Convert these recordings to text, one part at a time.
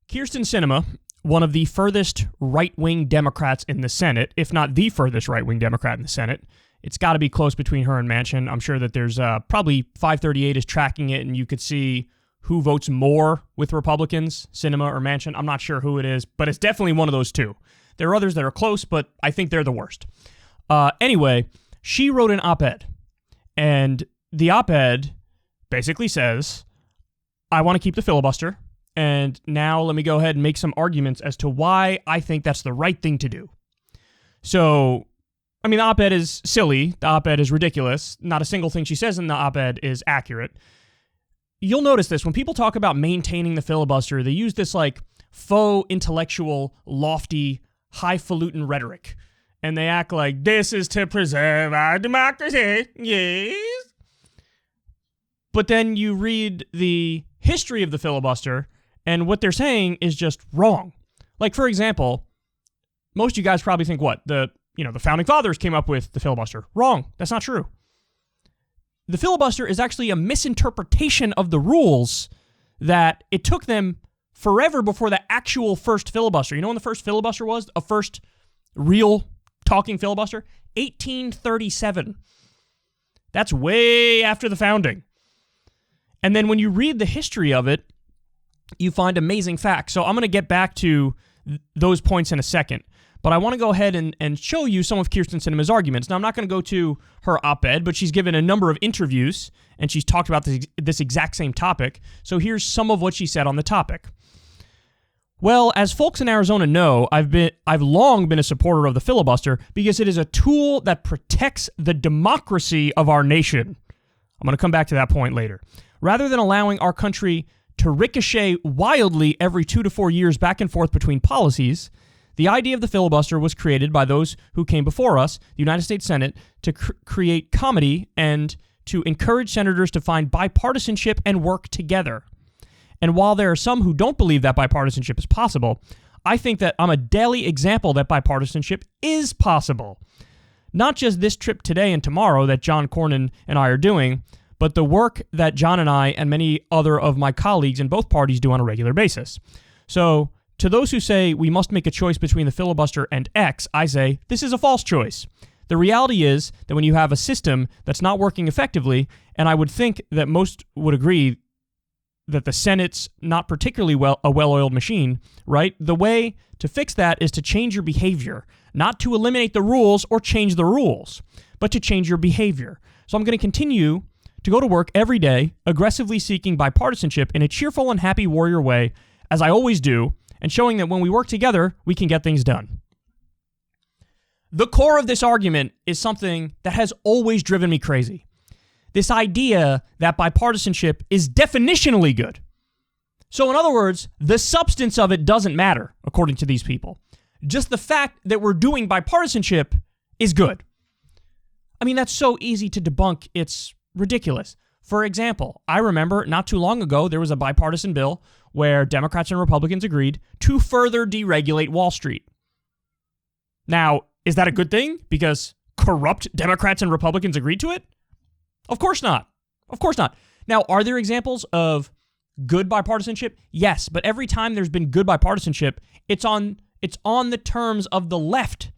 Kyrsten Sinema, one of the furthest right-wing Democrats in the Senate, if not the furthest right-wing Democrat in the Senate. It's got to be close between her and Manchin. I'm sure that there's probably 538 is tracking it, and you could see who votes more with Republicans, Sinema or Manchin. I'm not sure who it is, but it's definitely one of those two. There are others that are close, but I think they're the worst. Anyway, she wrote an op-ed, and the op-ed basically says, I want to keep the filibuster, and now let me go ahead and make some arguments as to why I think that's the right thing to do. So, I mean, the op-ed is silly. The op-ed is ridiculous. Not a single thing she says in the op-ed is accurate. You'll notice this. When people talk about maintaining the filibuster, they use this like faux intellectual, lofty, highfalutin rhetoric. And they act like this is to preserve our democracy. Yes. But then you read the history of the filibuster, and what they're saying is just wrong. Like, for example, most of you guys probably think what? The Founding Fathers came up with the filibuster. Wrong. That's not true. The filibuster is actually a misinterpretation of the rules that it took them forever before the actual first filibuster. You know when the first filibuster was? A first real talking filibuster? 1837. That's way after the founding. And then when you read the history of it, you find amazing facts. So I'm going to get back to those points in a second. But I want to go ahead and show you some of Kyrsten Sinema's arguments. Now, I'm not going to go to her op-ed, but she's given a number of interviews, and she's talked about this exact same topic. So here's some of what she said on the topic. Well, as folks in Arizona know, I've long been a supporter of the filibuster because it is a tool that protects the democracy of our nation. I'm going to come back to that point later. Rather than allowing our country to ricochet wildly every 2 to 4 years back and forth between policies, the idea of the filibuster was created by those who came before us, the United States Senate, to create comity and to encourage senators to find bipartisanship and work together. And while there are some who don't believe that bipartisanship is possible, I think that I'm a daily example that bipartisanship is possible. Not just this trip today and tomorrow that John Cornyn and I are doing, but the work that John and I and many other of my colleagues in both parties do on a regular basis. So, to those who say we must make a choice between the filibuster and X, I say this is a false choice. The reality is that when you have a system that's not working effectively, and I would think that most would agree that the Senate's not particularly a well-oiled machine, right? The way to fix that is to change your behavior, not to eliminate the rules or change the rules, but to change your behavior. So I'm going to continue to go to work every day, aggressively seeking bipartisanship in a cheerful and happy warrior way, as I always do, and showing that when we work together, we can get things done. The core of this argument is something that has always driven me crazy. This idea that bipartisanship is definitionally good. So in other words, the substance of it doesn't matter, according to these people. Just the fact that we're doing bipartisanship is good. I mean, that's so easy to debunk, it's ridiculous. For example, I remember not too long ago, there was a bipartisan bill where Democrats and Republicans agreed to further deregulate Wall Street. Now, is that a good thing because corrupt Democrats and Republicans agreed to it? Of course not. Of course not. Now, are there examples of good bipartisanship? Yes, but every time there's been good bipartisanship, it's on the terms of the left.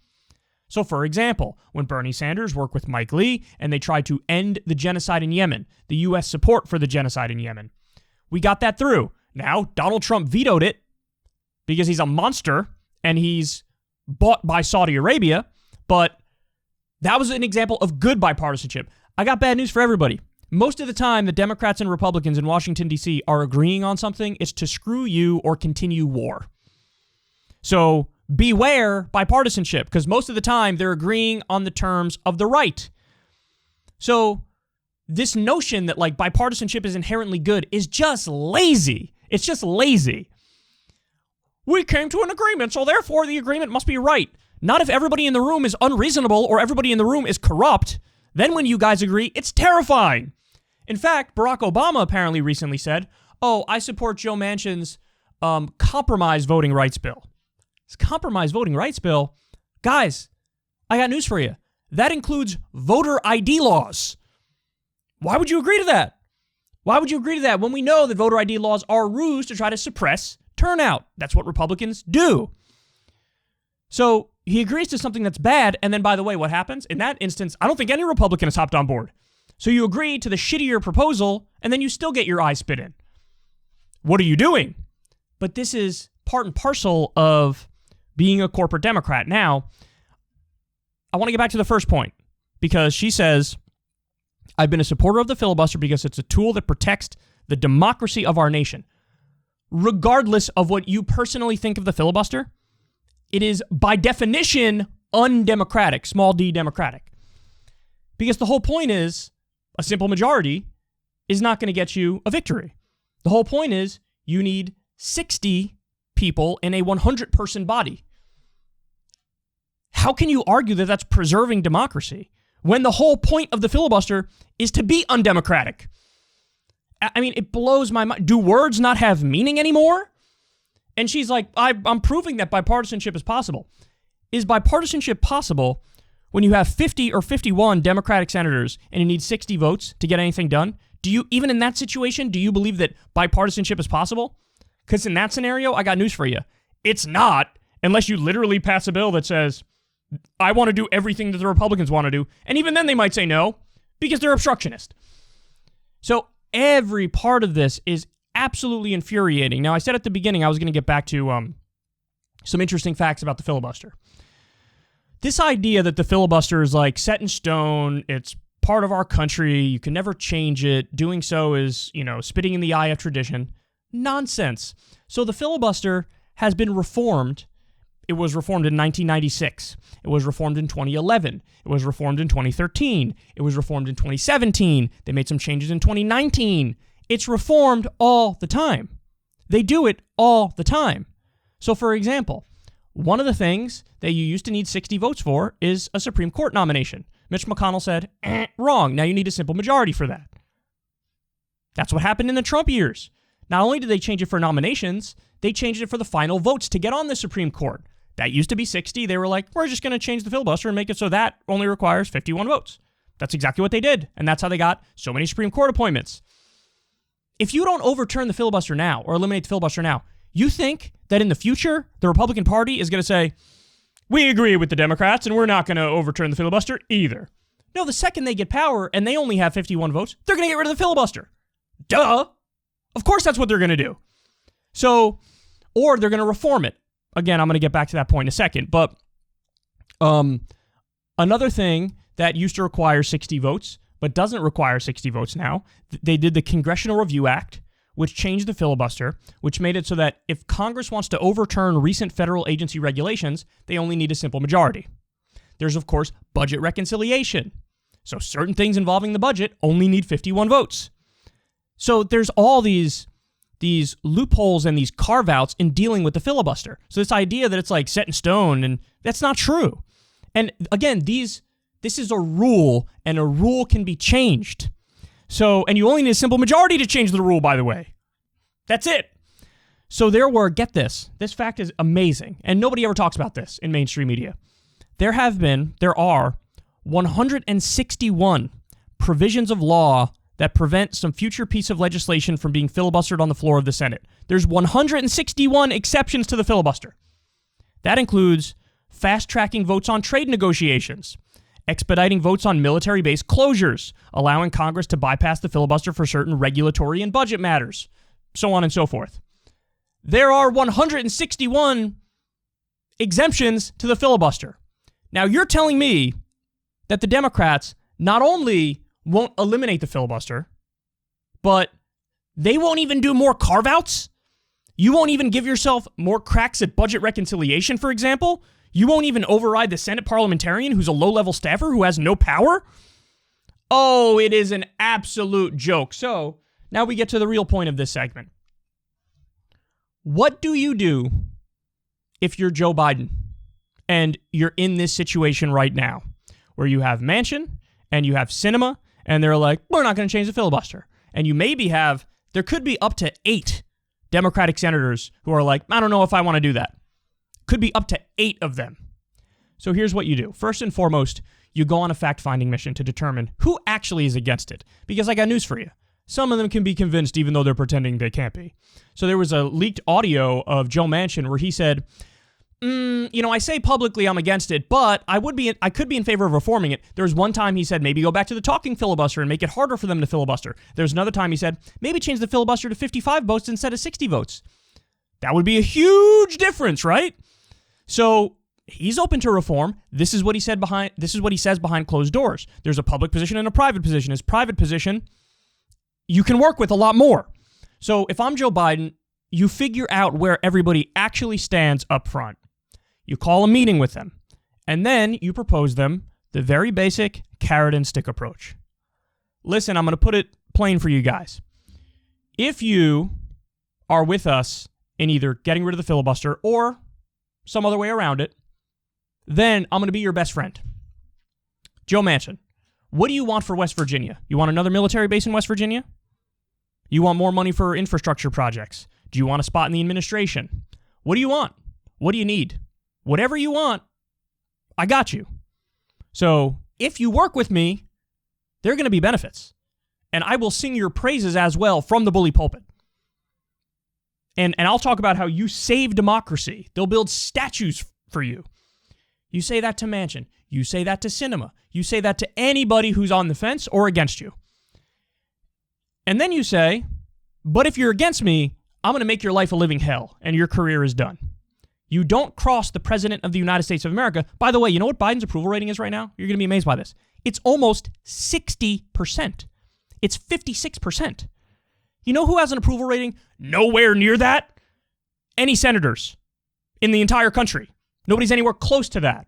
So, for example, when Bernie Sanders worked with Mike Lee and they tried to end the genocide in Yemen, the U.S. support for the genocide in Yemen, we got that through. Now, Donald Trump vetoed it because he's a monster and he's bought by Saudi Arabia, but that was an example of good bipartisanship. I got bad news for everybody. Most of the time, the Democrats and Republicans in Washington, D.C. are agreeing on something. It's to screw you or continue war. So beware bipartisanship, because most of the time they're agreeing on the terms of the right. So this notion that like bipartisanship is inherently good is just lazy. It's just lazy. We came to an agreement, so therefore the agreement must be right. Not if everybody in the room is unreasonable or everybody in the room is corrupt. Then when you guys agree, it's terrifying. In fact, Barack Obama apparently recently said, oh, I support Joe Manchin's compromise voting rights bill. This compromise voting rights bill, guys, I got news for you. That includes voter ID laws. Why would you agree to that? Why would you agree to that when we know that voter ID laws are a ruse to try to suppress, turnout. That's what Republicans do. So he agrees to something that's bad, and then, by the way, what happens? In that instance, I don't think any Republican has hopped on board. So you agree to the shittier proposal, and then you still get your eyes spit in. What are you doing? But this is part and parcel of being a corporate Democrat. Now, I want to get back to the first point, because she says, I've been a supporter of the filibuster because it's a tool that protects the democracy of our nation. Regardless of what you personally think of the filibuster, it is by definition undemocratic, small d democratic. Because the whole point is a simple majority is not going to get you a victory. The whole point is you need 60 people in a 100-person body. How can you argue that that's preserving democracy when the whole point of the filibuster is to be undemocratic? I mean, it blows my mind. Do words not have meaning anymore? And she's like, I'm proving that bipartisanship is possible. Is bipartisanship possible when you have 50 or 51 Democratic senators and you need 60 votes to get anything done? Do you, even in that situation, do you believe that bipartisanship is possible? Because in that scenario, I got news for you. It's not, unless you literally pass a bill that says, I want to do everything that the Republicans want to do. And even then they might say no, because they're obstructionist. So every part of this is absolutely infuriating. Now, I said at the beginning I was going to get back to some interesting facts about the filibuster. This idea that the filibuster is like set in stone, it's part of our country, you can never change it, doing so is, spitting in the eye of tradition. Nonsense. So the filibuster has been reformed. It was reformed in 1996. It was reformed in 2011. It was reformed in 2013. It was reformed in 2017. They made some changes in 2019. It's reformed all the time. They do it all the time. So, for example, one of the things that you used to need 60 votes for is a Supreme Court nomination. Mitch McConnell said, wrong. Now you need a simple majority for that. That's what happened in the Trump years. Not only did they change it for nominations, they changed it for the final votes to get on the Supreme Court. That used to be 60. They were like, we're just going to change the filibuster and make it so that only requires 51 votes. That's exactly what they did. And that's how they got so many Supreme Court appointments. If you don't overturn the filibuster now or eliminate the filibuster now, you think that in the future, the Republican Party is going to say, we agree with the Democrats and we're not going to overturn the filibuster either. No, the second they get power and they only have 51 votes, they're going to get rid of the filibuster. Duh. Of course that's what they're going to do. So, or they're going to reform it. Again, I'm going to get back to that point in a second. But another thing that used to require 60 votes, but doesn't require 60 votes now, they did the Congressional Review Act, which changed the filibuster, which made it so that if Congress wants to overturn recent federal agency regulations, they only need a simple majority. There's, of course, budget reconciliation. So certain things involving the budget only need 51 votes. So there's all these loopholes and these carve-outs in dealing with the filibuster. So this idea that it's like set in stone, and that's not true. And again, this is a rule, and a rule can be changed. So, and you only need a simple majority to change the rule, by the way. That's it. So there were, get this fact is amazing, and nobody ever talks about this in mainstream media. There are 161 provisions of law that prevent some future piece of legislation from being filibustered on the floor of the Senate. There's 161 exceptions to the filibuster. That includes fast-tracking votes on trade negotiations, expediting votes on military base closures, allowing Congress to bypass the filibuster for certain regulatory and budget matters, so on and so forth. There are 161 exemptions to the filibuster. Now, you're telling me that the Democrats not only won't eliminate the filibuster, but they won't even do more carve-outs? You won't even give yourself more cracks at budget reconciliation, for example? You won't even override the Senate parliamentarian who's a low-level staffer who has no power? Oh, it is an absolute joke. So, now we get to the real point of this segment. What do you do if you're Joe Biden and you're in this situation right now where you have Manchin and you have Sinema and they're like, we're not going to change the filibuster. And you maybe have, there could be up to 8 Democratic senators who are like, I don't know if I want to do that. Could be up to 8 of them. So here's what you do. First and foremost, you go on a fact-finding mission to determine who actually is against it. Because I got news for you. some of them can be convinced even though they're pretending they can't be. So there was a leaked audio of Joe Manchin where he said, I say publicly I'm against it, but I could be in favor of reforming it. There was one time he said, maybe go back to the talking filibuster and make it harder for them to filibuster. There's another time he said, maybe change the filibuster to 55 votes instead of 60 votes. That would be a huge difference, right? So he's open to reform. This is what he says behind closed doors. There's a public position and a private position. His private position, you can work with a lot more. So if I'm Joe Biden, you figure out where everybody actually stands up front. You call a meeting with them, and then you propose them the very basic carrot and stick approach. Listen, I'm going to put it plain for you guys. If you are with us in either getting rid of the filibuster or some other way around it, then I'm going to be your best friend. Joe Manchin, what do you want for West Virginia? You want another military base in West Virginia? You want more money for infrastructure projects? Do you want a spot in the administration? What do you want? What do you need? Whatever you want, I got you. So if you work with me, there are going to be benefits. And I will sing your praises as well from the bully pulpit. And I'll talk about how you save democracy. They'll build statues for you. You say that to Manchin. You say that to Sinema. You say that to anybody who's on the fence or against you. And then you say, but if you're against me, I'm going to make your life a living hell and your career is done. You don't cross the president of the United States of America. By the way, you know what Biden's approval rating is right now? You're going to be amazed by this. It's almost 60%. It's 56%. You know who has an approval rating nowhere near that? Any senators in the entire country. Nobody's anywhere close to that.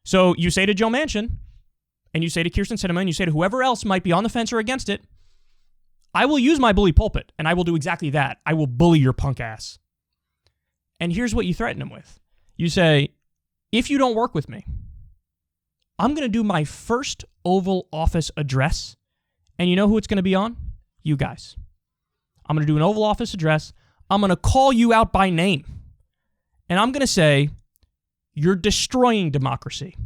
So you say to Joe Manchin, and you say to Kyrsten Sinema, and you say to whoever else might be on the fence or against it, I will use my bully pulpit, and I will do exactly that. I will bully your punk ass. And here's what you threaten him with. You say, if you don't work with me, I'm going to do my first Oval Office address. And you know who it's going to be on? You guys. I'm going to do an Oval Office address. I'm going to call you out by name. And I'm going to say, you're destroying democracy.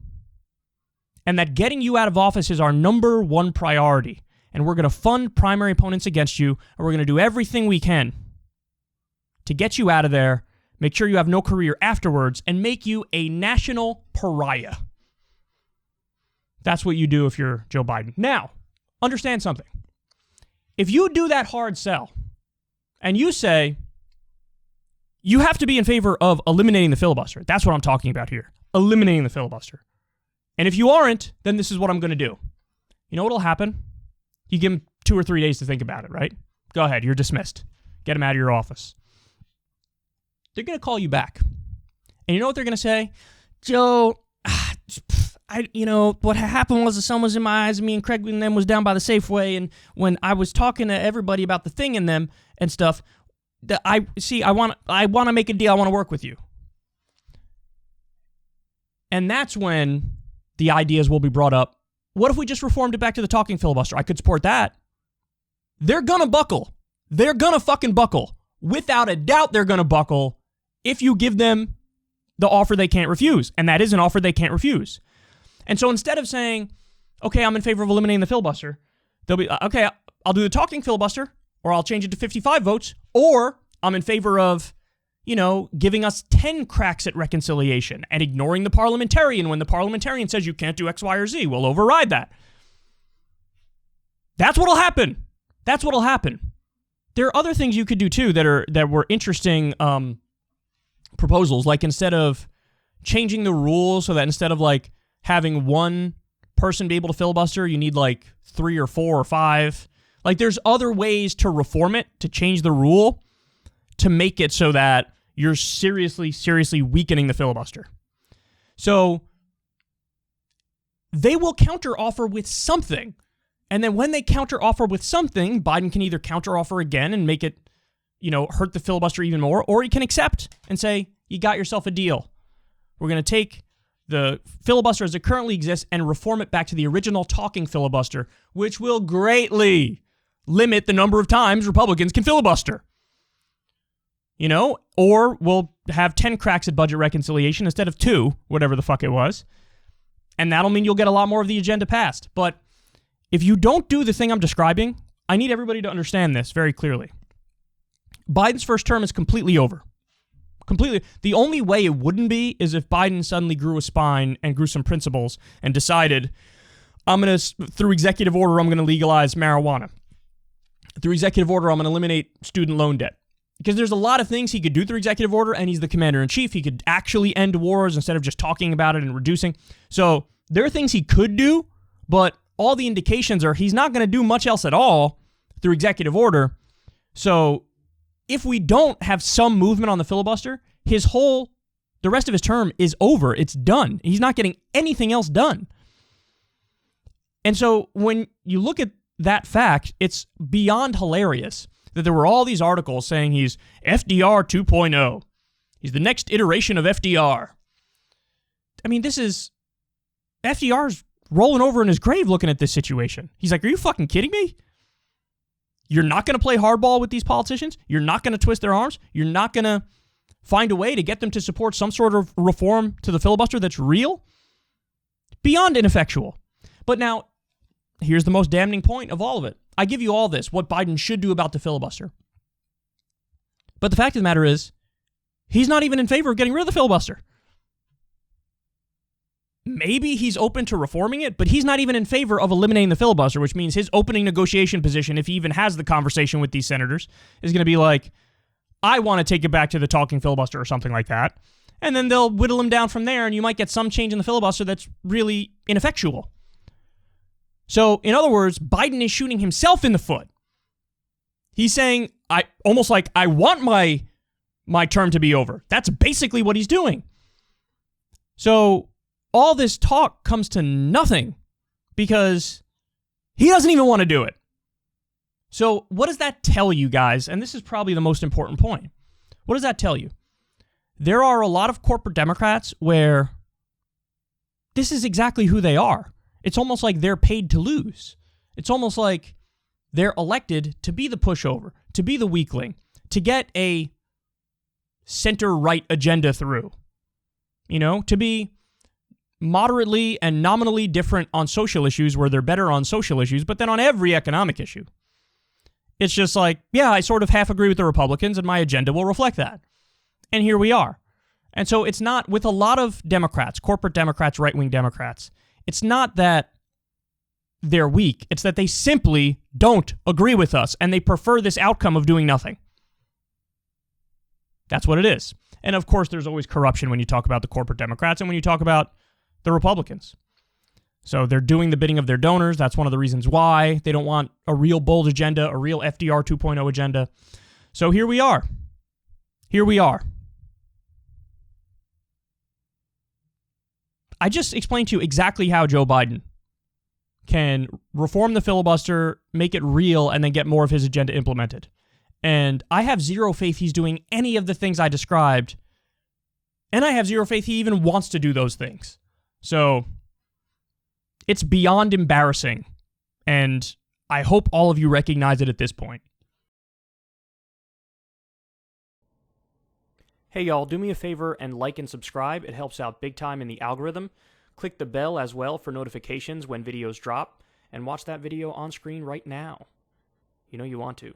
And that getting you out of office is our number one priority. And we're going to fund primary opponents against you. And we're going to do everything we can to get you out of there, make sure you have no career afterwards, and make you a national pariah. That's what you do if you're Joe Biden. Now, understand something. If you do that hard sell, and you say, you have to be in favor of eliminating the filibuster. That's what I'm talking about here. Eliminating the filibuster. And if you aren't, then this is what I'm going to do. You know what'll happen? You give them 2 or 3 days to think about it, right? Go ahead. You're dismissed. Get them out of your office. They're going to call you back. And you know what they're going to say? Joe, what happened was the sun was in my eyes, and me and Craig and them was down by the Safeway, and when I was talking to everybody about the thing in them and stuff, I want to make a deal. I want to work with you. And that's when the ideas will be brought up. What if we just reformed it back to the talking filibuster? I could support that. They're going to buckle. They're going to fucking buckle. Without a doubt, they're going to buckle if you give them the offer they can't refuse. And that is an offer they can't refuse. And so instead of saying, okay, I'm in favor of eliminating the filibuster, they'll be, okay, I'll do the talking filibuster, or I'll change it to 55 votes, or I'm in favor of, giving us 10 cracks at reconciliation and ignoring the parliamentarian when the parliamentarian says you can't do X, Y, or Z. We'll override that. That's what'll happen. That's what'll happen. There are other things you could do too that were interesting proposals. Like instead of changing the rules so that instead of like having one person be able to filibuster, you need like 3 or 4 or 5. Like there's other ways to reform it, to change the rule, to make it so that you're seriously weakening the filibuster. So they will counteroffer with something. And then when they counteroffer with something, Biden can either counteroffer again and make it, hurt the filibuster even more, or he can accept and say, you got yourself a deal. We're going to take the filibuster as it currently exists and reform it back to the original talking filibuster, which will greatly limit the number of times Republicans can filibuster. Or we'll have 10 cracks at budget reconciliation instead of 2, whatever the fuck it was. And that'll mean you'll get a lot more of the agenda passed. But if you don't do the thing I'm describing, I need everybody to understand this very clearly. Biden's first term is completely over. Completely. The only way it wouldn't be is if Biden suddenly grew a spine and grew some principles and decided, through executive order, I'm going to legalize marijuana. Through executive order, I'm going to eliminate student loan debt. Because there's a lot of things he could do through executive order, and he's the commander-in-chief. He could actually end wars instead of just talking about it and reducing. So there are things he could do, but all the indications are he's not going to do much else at all through executive order. So if we don't have some movement on the filibuster, the rest of his term is over. It's done. He's not getting anything else done. And so when you look at that fact, it's beyond hilarious that there were all these articles saying he's FDR 2.0. He's the next iteration of FDR. I mean, FDR's rolling over in his grave looking at this situation. He's like, are you fucking kidding me? You're not going to play hardball with these politicians? You're not going to twist their arms? You're not going to find a way to get them to support some sort of reform to the filibuster that's real? Beyond ineffectual. But now, here's the most damning point of all of it. I give you all this, what Biden should do about the filibuster. But the fact of the matter is, he's not even in favor of getting rid of the filibuster. Maybe he's open to reforming it, but he's not even in favor of eliminating the filibuster, which means his opening negotiation position, if he even has the conversation with these senators, is going to be like, I want to take it back to the talking filibuster or something like that. And then they'll whittle him down from there, and you might get some change in the filibuster that's really ineffectual. So, in other words, Biden is shooting himself in the foot. He's saying, I want my term to be over. That's basically what he's doing. So, all this talk comes to nothing because he doesn't even want to do it. So, what does that tell you guys? And this is probably the most important point. What does that tell you? There are a lot of corporate Democrats where this is exactly who they are. It's almost like they're paid to lose. It's almost like they're elected to be the pushover, to be the weakling, to get a center-right agenda through. To be moderately and nominally different on social issues where they're better on social issues, but then on every economic issue. It's just like, yeah, I sort of half agree with the Republicans and my agenda will reflect that. And here we are. And so it's not, with a lot of Democrats, corporate Democrats, right-wing Democrats, it's not that they're weak. It's that they simply don't agree with us, and they prefer this outcome of doing nothing. That's what it is. And of course, there's always corruption when you talk about the corporate Democrats and when you talk about the Republicans. So they're doing the bidding of their donors. That's one of the reasons why they don't want a real bold agenda, a real FDR 2.0 agenda. So here we are. Here we are. I just explained to you exactly how Joe Biden can reform the filibuster, make it real, and then get more of his agenda implemented. And I have zero faith he's doing any of the things I described. And I have zero faith he even wants to do those things. So it's beyond embarrassing. And I hope all of you recognize it at this point. Hey y'all, do me a favor and like and subscribe. It helps out big time in the algorithm. Click the bell as well for notifications when videos drop, and watch that video on screen right now. You know you want to.